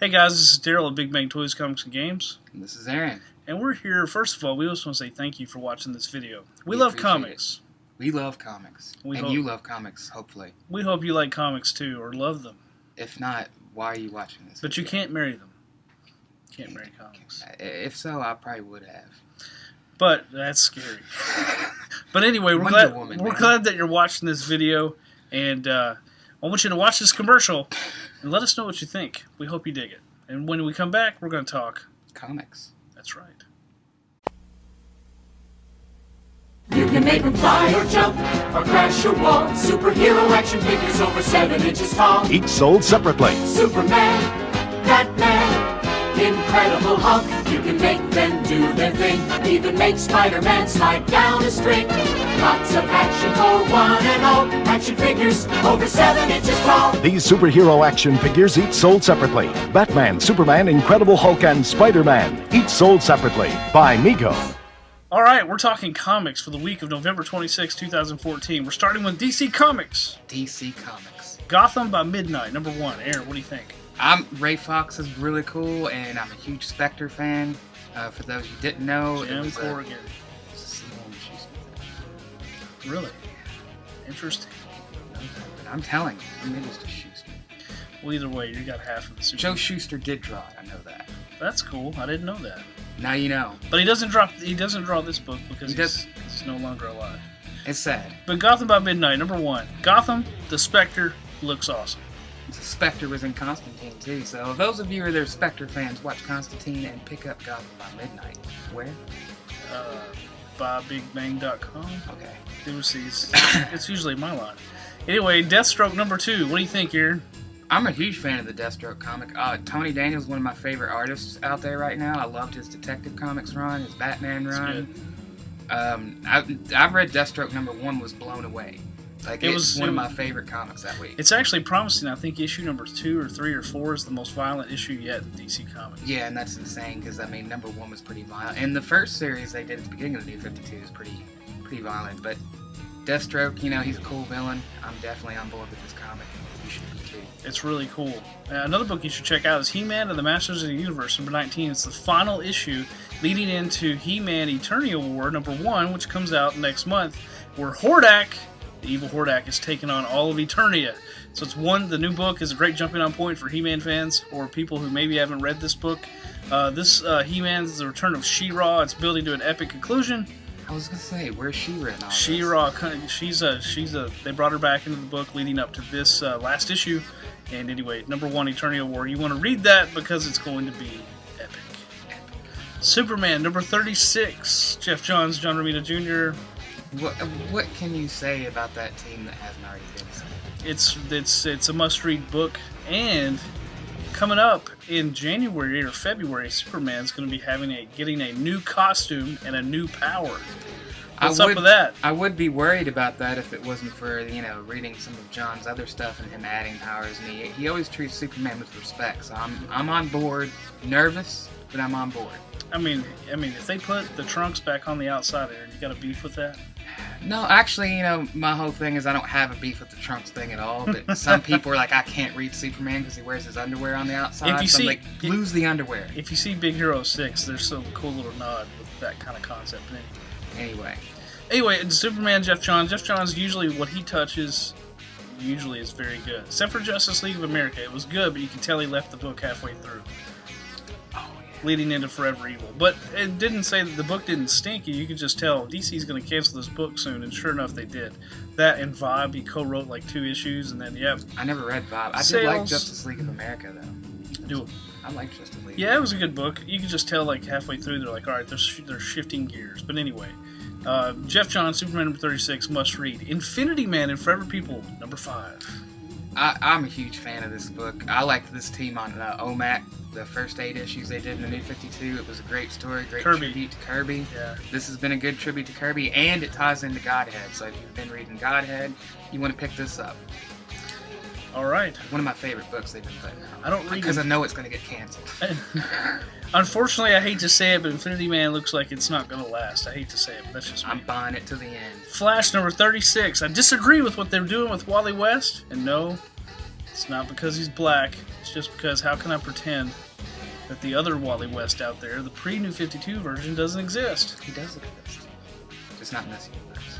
Hey guys, this is Daryl of Big Bang Toys, Comics, and Games. And this is Aaron. And we're here, first of all, we just want to say thank you for watching this video. We love comics. We love comics. You love comics, hopefully. We hope you like comics too, or love them. If not, why are you watching this But video? you can't marry them. Can't marry comics. If so, I probably would have. But that's scary. But anyway, we're glad that you're watching this video, and I want you to watch this commercial and let us know what you think. We hope you dig it. And when we come back, we're going to talk comics. That's right. You can make them fly or jump or crash your wall. Superhero action figures over 7 inches tall. Each sold separately. Superman, Batman, Incredible Hulk. You can make them do their thing. Even make Spider-Man slide down a string. Lots of action for one and all. Action figures over 7 inches tall. These superhero action figures each sold separately. Batman, Superman, Incredible Hulk, and Spider-Man. Each sold separately. By Mego. All right, we're talking comics for the week of November 26, 2014. We're starting with DC Comics. DC Comics. Gotham by Midnight, number 1. Aaron, what do you think? Ray Fox is really cool, and I'm a huge Spectre fan. For those you didn't know, Jim Corrigan. It was a C1 shoe. Really? Interesting. But I'm telling you, it was just Schuster. Well, either way, you got half of the super. Joe Schuster did draw it. I know that. That's cool. I didn't know that. Now you know. But he doesn't draw this book because he's no longer alive. It's sad. But Gotham by Midnight, number 1. Gotham, the Spectre looks awesome. Spectre was in Constantine too, so those of you who are Spectre fans, watch Constantine and pick up Gotham by Midnight. Where? By BigBang.com. Okay. It's usually my line. Anyway, Deathstroke number 2. What do you think, Aaron? I'm a huge fan of the Deathstroke comic. Tony Daniel's one of my favorite artists out there right now. I loved his Detective Comics run, his Batman run. I've read Deathstroke number 1, was blown away. It's one of my favorite comics that week. It's actually promising. I think issue number 2 or 3 or 4 is the most violent issue yet in DC Comics. Yeah, and that's insane because number 1 was pretty violent. And the first series they did at the beginning of the New 52 is pretty violent. But Deathstroke, he's a cool villain. I'm definitely on board with this comic. You should be too. It's really cool. Another book you should check out is He-Man and the Masters of the Universe, number 19. It's the final issue leading into He-Man Eternia War, number 1, which comes out next month, where Hordak, the evil Hordak, is taking on all of Eternia. So the new book is a great jumping on point for He-Man fans or people who maybe haven't read this book. This He-Man is the return of She-Ra. It's building to an epic conclusion. I was gonna say, where's She-Ra in all She-Ra, they brought her back into the book leading up to this last issue. And anyway, number 1, Eternia War. You want to read that because it's going to be epic. Superman, number 36. Jeff Johns, John Romita Jr. What can you say about that team that hasn't already been said? It's a must-read book, and coming up in January or February, Superman's going to be getting a new costume and a new power. What's up with that? I would be worried about that if it wasn't for reading some of John's other stuff and him adding powers. And he always treats Superman with respect. So I'm on board. Nervous, but I'm on board. I mean, if they put the trunks back on the outside there, you got a beef with that? No, actually, my whole thing is I don't have a beef with the trunks thing at all, but some people are like, I can't read Superman because he wears his underwear on the outside. I'm like, lose the underwear. If you see Big Hero 6, there's some cool little nod with that kind of concept. Anyway, Superman, Jeff Johns, usually what he touches is very good. Except for Justice League of America. It was good, but you can tell he left the book halfway through. Leading into Forever Evil. But it didn't say that the book didn't stink. You could just tell DC's going to cancel this book soon, and sure enough, they did. That and Vibe, he co-wrote 2 issues, and then, I never read Vibe. I did like Justice League of America, though. I like Justice League. Yeah, it was a good book. You could just tell, halfway through, they're like, all right, they're shifting gears. But anyway, Jeff Johns, Superman number 36, must read. Infinity Man and Forever People, number 5. I'm a huge fan of this book. I liked this team on OMAC, the first 8 issues they did in the New 52. It was a great story, great tribute to Kirby. Yeah. This has been a good tribute to Kirby, and it ties into Godhead. So if you've been reading Godhead, you want to pick this up. All right. One of my favorite books they've been putting out. I don't read because I know it's going to get canceled. Unfortunately, I hate to say it, but Infinity Man looks like it's not going to last. I hate to say it, but that's just me. I'm buying it to the end. Flash number 36. I disagree with what they're doing with Wally West, and no, It's not because he's black. It's just because how can I pretend that the other Wally West out there, the pre-New 52 version, doesn't exist? He does exist. Just not in this universe.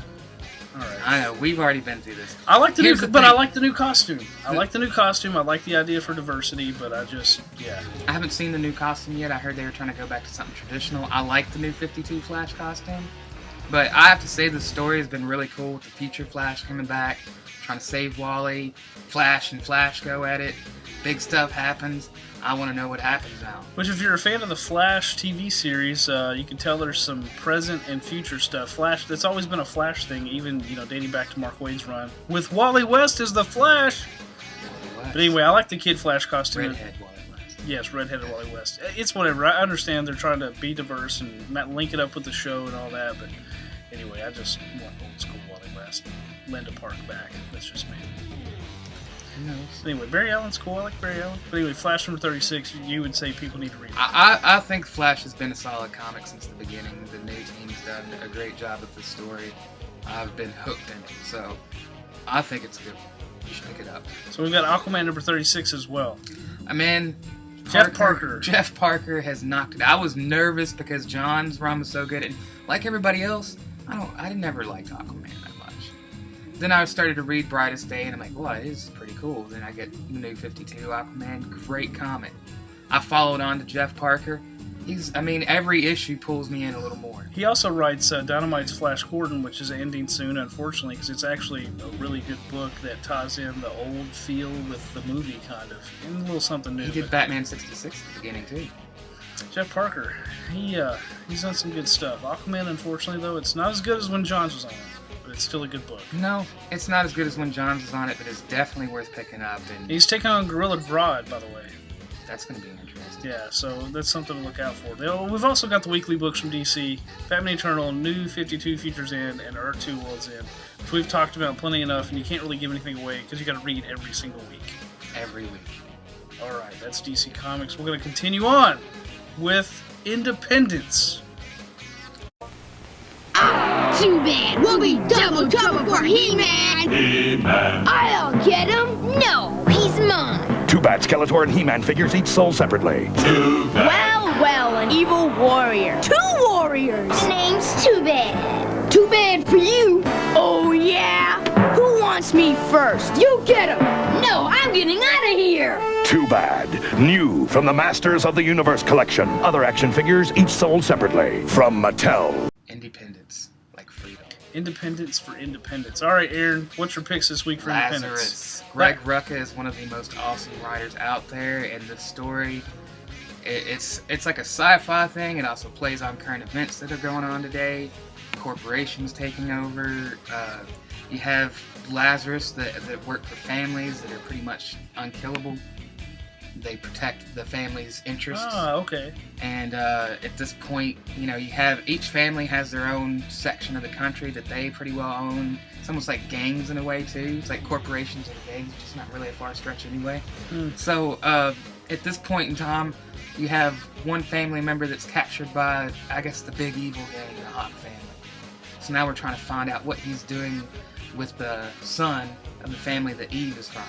Alright. I know, we've already been through this. I like the Here's new, the but thing. I like the new costume. I like the new costume. I like the idea for diversity, but I just, yeah. I haven't seen the new costume yet. I heard they were trying to go back to something traditional. I like the new 52 Flash costume. But I have to say the story has been really cool with the future Flash coming back, trying to save Wally. Flash and Flash go at it. Big stuff happens. I want to know what happens now. Which, if you're a fan of the Flash TV series, you can tell there's some present and future stuff. Flash, that's always been a Flash thing, even, dating back to Mark Waid's run. With Wally West as the Flash! But anyway, I like the Kid Flash costume. Redhead Wally West. Yes, redheaded Wally West. It's whatever. I understand they're trying to be diverse and not link it up with the show and all that, but anyway, I just want old school Wally West. Linda Park back. That's just me. Who knows? Anyway, Barry Allen's cool. I like Barry Allen. But anyway, Flash number 36, you would say people need to read it. I think Flash has been a solid comic since the beginning. The new team's done a great job with the story. I've been hooked in it, so I think it's a good one. You should pick it up. So we've got Aquaman number 36 as well. Jeff Parker. Parker has knocked it. I was nervous because John's run was so good, and like everybody else, I never liked Aquaman that much. Then I started to read Brightest Day, and I'm like, well, it is pretty cool. Then I get the new 52 Aquaman, great comic. I followed on to Jeff Parker. Every issue pulls me in a little more. He also writes Dynamite's Flash Gordon, which is ending soon, unfortunately, because it's actually a really good book that ties in the old feel with the movie, kind of, and a little something new. He did Batman 66 at the beginning, too. Jeff Parker, he's done some good stuff. Aquaman, unfortunately, though, it's not as good as when Johns was on it, but it's still a good book. No, it's not as good as when Johns was on it, but it's definitely worth picking up. And He's taking on Gorilla Grodd, by the way. that's going to be interesting. Yeah, so that's something to look out for. We've also got the weekly books from DC, Batman Eternal, New 52 Futures End, and Earth 2 Worlds End, which we've talked about plenty enough, and you can't really give anything away because you got to read every single week. Every week. All right, that's DC Comics. We're going to continue on with Independence. Too bad. We'll be double trouble for He-Man. He-Man. I'll get him. No, he's mine. Two bad Skeletor and He-Man figures, each sold separately. Too bad. Well, an evil warrior. Two warriors. The name's Too Bad. Too bad for you. Oh, yeah? Who wants me first? You get him. No, I'm getting out of here. Too bad. New from the Masters of the Universe collection. Other action figures, each sold separately. From Mattel. Independence, like freedom. Independence for Independence. All right, Aaron, what's your picks this week for Independence? Lazarus. Greg Rucka is one of the most awesome writers out there, and the story, it's like a sci-fi thing. It also plays on current events that are going on today. Corporations taking over. You have Lazarus that work for families that are pretty much unkillable. They protect the family's interests. Ah, okay. And at this point, you have each family has their own section of the country that they pretty well own. It's almost like gangs in a way too. It's like corporations and gangs, which is not really a far stretch anyway. So at this point in time, you have one family member that's captured by, I guess, the big evil gang, the Hawk family. So now we're trying to find out what he's doing with the son of the family that Eve is from.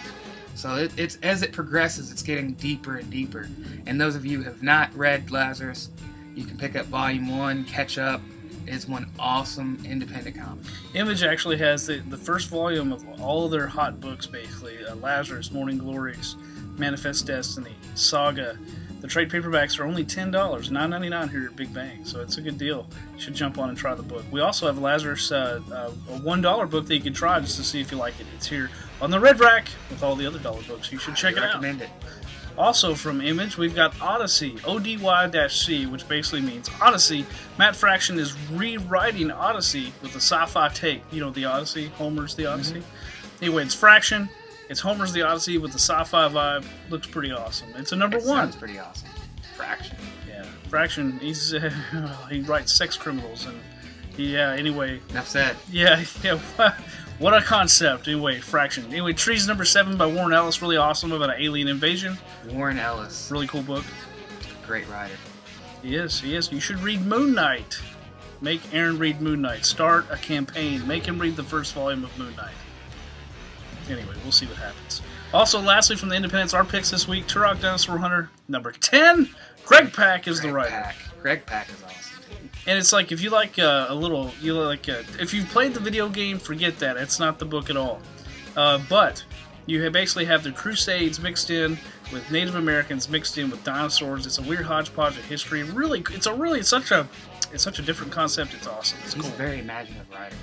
So it's as it progresses, it's getting deeper and deeper. And those of you who have not read Lazarus, you can pick up Volume 1, catch up. It's one awesome independent comic. Image actually has the first volume of all of their hot books, basically. Lazarus, Morning Glories, Manifest Destiny, Saga. The trade paperbacks are only $10, $9.99 here at Big Bang, so it's a good deal. You should jump on and try the book. We also have Lazarus, a $1 book that you can try just to see if you like it. It's here on the Red Rack with all the other dollar books. You should check it out. Recommend it. Also from Image, we've got Odyssey, ODY-C, which basically means Odyssey. Matt Fraction is rewriting Odyssey with a sci-fi take. You know the Odyssey, Homer's The Odyssey? Anyway, it's Fraction. It's Homer's The Odyssey with the sci-fi vibe. Looks pretty awesome. It's a number one. Sounds pretty awesome. Fraction. Yeah, Fraction. He writes sex criminals and anyway. Enough said. Yeah. What a concept. Anyway, Fraction. Anyway, Trees number 7 by Warren Ellis. Really awesome about an alien invasion. Warren Ellis. Really cool book. Great writer. He is. You should read Moon Knight. Make Aaron read Moon Knight. Start a campaign. Make him read the first volume of Moon Knight. Anyway, we'll see what happens. Also, lastly, from the Independents, our picks this week: Turok Dinosaur Hunter, number 10. Greg Pak is the writer. Greg Pak is awesome, dude. And it's like, if you like if you've played the video game, forget that. It's not the book at all. But you basically have the Crusades mixed in with Native Americans mixed in with dinosaurs. It's a weird hodgepodge of history. Really, it's such a different concept. It's awesome. It's He's cool. a very imaginative writer.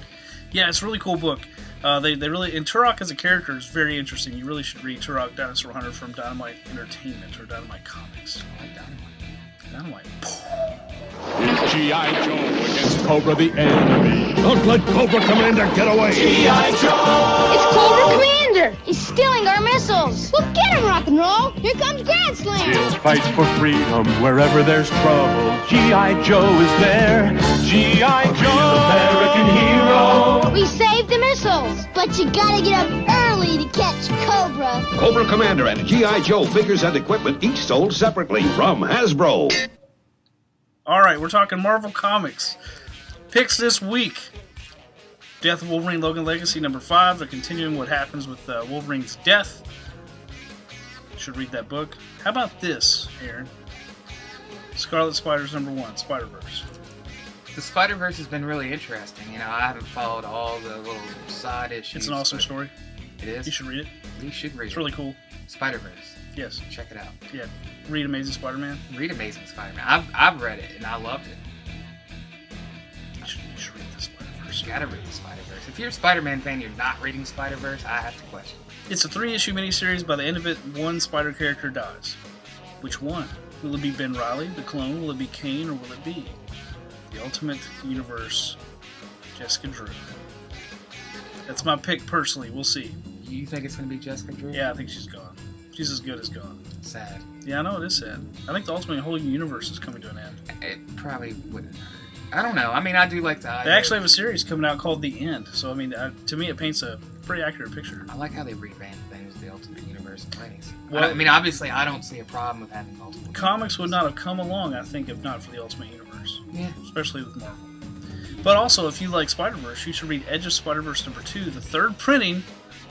Yeah, it's a really cool book. They really, and Turok as a character is very interesting. You really should read Turok Dinosaur Hunter from Dynamite Entertainment or Dynamite Comics. I like Dynamite. Dynamite. It's G.I. Joe against Cobra the enemy. Don't let Cobra Commander get away. G.I. Joe! It's Cobra Commander! He's stealing our missiles! Well, get him, rock and roll! Here comes Grand Slam! Jill fights for freedom wherever there's trouble. G.I. Joe is there. G.I. Joe, American hero. We saved the missiles, but you gotta get up early to catch Cobra. Cobra Commander and G.I. Joe figures and equipment each sold separately from Hasbro. All right, we're talking Marvel Comics. Picks this week. Death of Wolverine Logan Legacy, number 5. They're continuing what happens with Wolverine's death. Should read that book. How about this, Aaron? Scarlet Spider's number 1, Spider-Verse. The Spider-Verse has been really interesting. You know, I haven't followed all the little side issues. It's an awesome story. It is? You should read it. You should read it. It's really cool. Spider-Verse. Yes. Check it out. Yeah. Read Amazing Spider-Man. Read Amazing Spider-Man. I've read it, and I loved it. You should read the Spider-Verse. You gotta read the Spider-Verse. If you're a Spider-Man fan, you're not reading Spider-Verse, I have to question. It's a 3-issue miniseries. By the end of it, one Spider character dies. Which one? Will it be Ben Reilly, the clone? Will it be Kane, or will it be the Ultimate Universe, Jessica Drew? That's my pick personally. We'll see. You think it's gonna be Jessica Drew? Yeah, I think she's gone. She's as good as gone. Sad. Yeah, I know, it is sad. I think the Ultimate whole universe is coming to an end. It probably wouldn't hurt. I don't know. I mean, I do like the They idea. actually have a series coming out called The End. So, I mean, to me, it paints a pretty accurate picture. I like how they revamp things with the Ultimate Universe in ways. Well, I mean, obviously, I don't see a problem with having multiple. Comics would not have come along, I think, if not for the Ultimate Universe. Yeah. Especially with Marvel. But also, if you like Spider-Verse, you should read Edge of Spider-Verse number 2, the 3rd printing.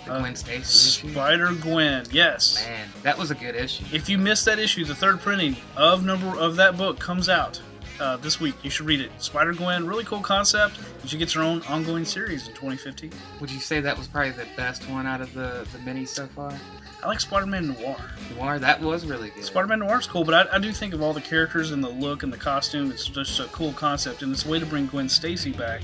The Gwen Stacy issue. Spider-Gwen, yes. Man, that was a good issue. If you missed that issue, the 3rd printing of that book comes out this week. You should read it. Spider-Gwen, really cool concept. You should get your own ongoing series in 2015. Would you say that was probably the best one out of the minis so far? I like Spider-Man Noir. Noir, that was really good. Spider-Man Noir is cool, but I do think of all the characters and the look and the costume, it's just a cool concept, and it's a way to bring Gwen Stacy back,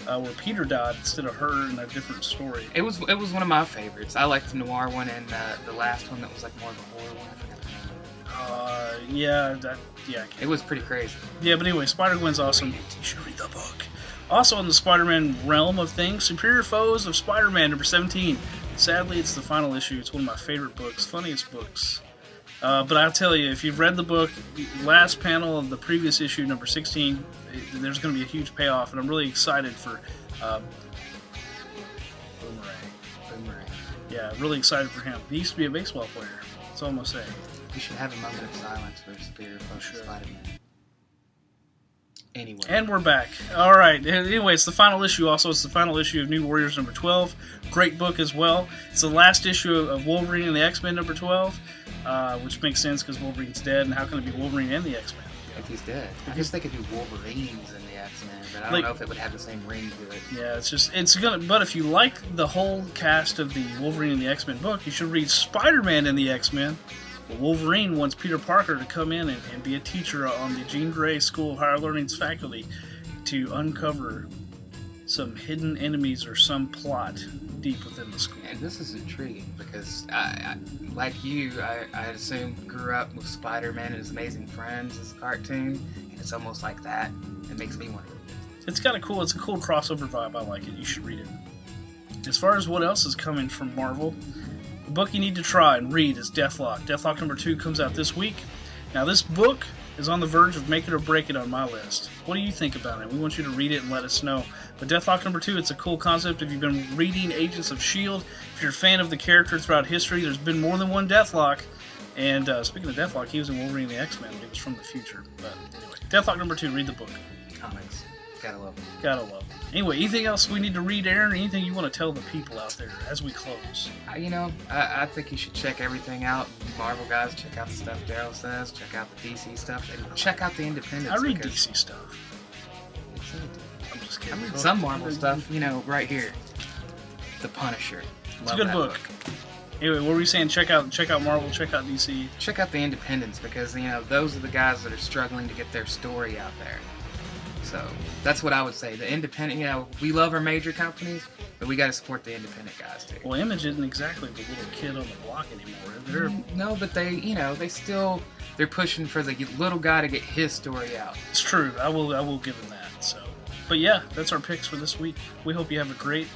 where Peter died instead of her in a different story. It was one of my favorites. I liked the Noir one and the last one that was like more of a horror one. I forgot the name. Yeah. It was pretty crazy. Yeah, but anyway, Spider-Gwen's awesome. You should read the book. Also in the Spider-Man realm of things, Superior Foes of Spider-Man, number 17. Sadly, it's the final issue. It's one of my favorite books, funniest books. But I'll tell you, if you've read the book, last panel of the previous issue, number 16, there's going to be a huge payoff, and I'm really excited for Boomerang. Yeah, really excited for him. He used to be a baseball player. That's all I'm going to say. We should have a moment of silence for Superior Foes of Spider-Man. Anyway. And we're back. All right. Anyway, it's the final issue. Also, it's the final issue of New Warriors number 12. Great book as well. It's the last issue of Wolverine and the X-Men number 12, which makes sense because Wolverine's dead, and how can it be Wolverine and the X-Men? If he's dead. I guess they could do Wolverines in the X-Men, but I don't know if it would have the same ring to it. Yeah, it's gonna. But if you like the whole cast of the Wolverine and the X-Men book, you should read Spider-Man and the X-Men. Wolverine wants Peter Parker to come in and be a teacher on the Jean Grey School of Higher Learning's faculty to uncover some hidden enemies or some plot deep within the school. And this is intriguing because, like you, I assume grew up with Spider-Man and His Amazing Friends as a cartoon, and it's almost like that. It makes me wonder. It's a cool crossover vibe. I like it. You should read it. As far as what else is coming from Marvel, the book you need to try and read is Deathlock. Deathlock number 2 comes out this week. Now, this book is on the verge of make it or break it on my list. What do you think about it? We want you to read it and let us know. But Deathlock number 2, it's a cool concept. If you've been reading Agents of S.H.I.E.L.D., if you're a fan of the character throughout history, there's been more than one Deathlock. And speaking of Deathlock, he was in Wolverine and the X-Men, but he was from the future. But anyway, Deathlock number 2, read the book. Comics. Gotta love them. Gotta love them. Anyway, anything else we need to read, Aaron? Anything you want to tell the people out there as we close? I think you should check everything out. Marvel guys, check out the stuff Daryl says. Check out the DC stuff, and check out the independents. I read DC stuff. I'm just kidding. I read some Marvel stuff. Right here, The Punisher. It's a good book. Anyway, what were we saying? Check out Marvel. Check out DC. Check out the independents because those are the guys that are struggling to get their story out there. So that's what I would say. The independent, we love our major companies, but we got to support the independent guys too. Well, Image isn't exactly the little kid on the block anymore. No, but they're pushing for the little guy to get his story out. It's true. I will give them that. So, but yeah, that's our picks for this week. We hope you have a great,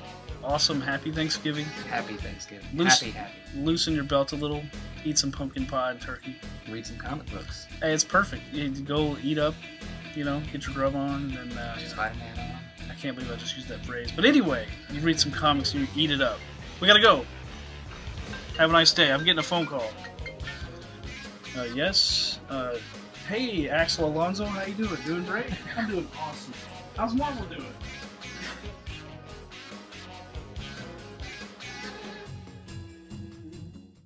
awesome, happy Thanksgiving. Happy Thanksgiving. Happy. Loosen your belt a little. Eat some pumpkin pie and turkey. Read some comic books. Hey, it's perfect. You go eat up. Get your grub on, and Spider-Man on. I can't believe I just used that phrase. But anyway, you read some comics and you eat it up. We gotta go. Have a nice day. I'm getting a phone call. Yes. Hey, Axel Alonso, how you doing? Doing great? I'm doing awesome. How's Marvel doing?